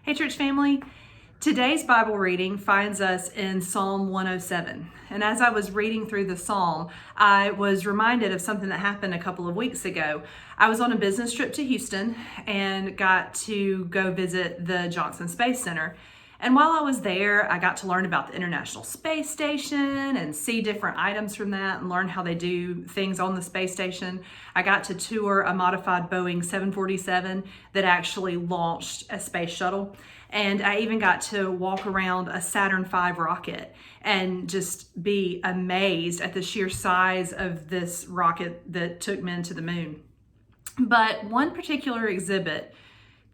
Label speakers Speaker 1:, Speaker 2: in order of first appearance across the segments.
Speaker 1: Hey church family, today's Bible reading finds us in Psalm 107. And as I was reading through the psalm, I was reminded of something that happened a couple of weeks ago. I was on a business trip to Houston and got to go visit the Johnson Space Center. And while I was there, I got to learn about the International Space Station and see different items from that and learn how they do things on the space station. I got to tour a modified Boeing 747 that actually launched a space shuttle. And I even got to walk around a Saturn V rocket and just be amazed at the sheer size of this rocket that took men to the moon. But one particular exhibit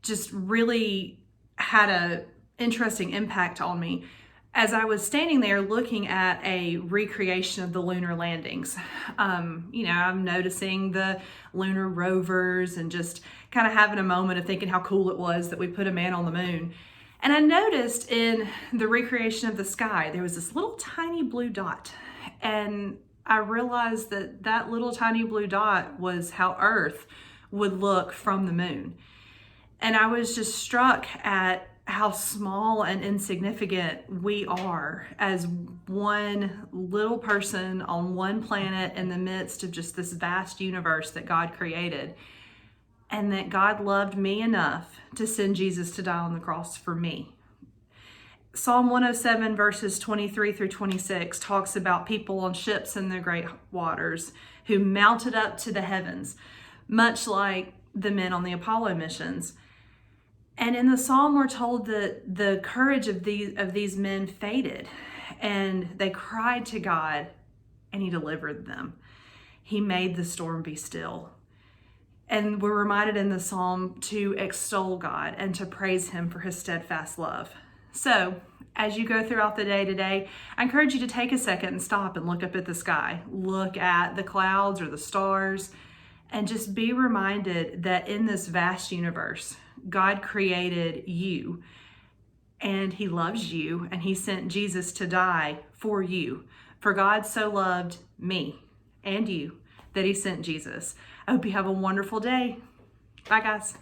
Speaker 1: just really had a interesting impact on me as I was standing there looking at a recreation of the lunar landings. I'm noticing the lunar rovers and just kind of having a moment of thinking how cool it was that we put a man on the moon. And I noticed in the recreation of the sky, there was this little tiny blue dot. And I realized that that little tiny blue dot was how Earth would look from the moon. And I was just struck at how small and insignificant we are as one little person on one planet in the midst of just this vast universe that God created. And that God loved me enough to send Jesus to die on the cross for me. Psalm 107 verses 23 through 26 talks about people on ships in the great waters who mounted up to the heavens, much like the men on the Apollo missions. And in the psalm, we're told that the courage of these men faded, and they cried to God, and He delivered them. He made the storm be still. And we're reminded in the psalm to extol God and to praise Him for His steadfast love. So, as you go throughout the day today, I encourage you to take a second and stop and look up at the sky. Look at the clouds or the stars, and just be reminded that in this vast universe, God created you, and He loves you, and He sent Jesus to die for you. For God so loved me and you that He sent Jesus. I hope you have a wonderful day. Bye, guys.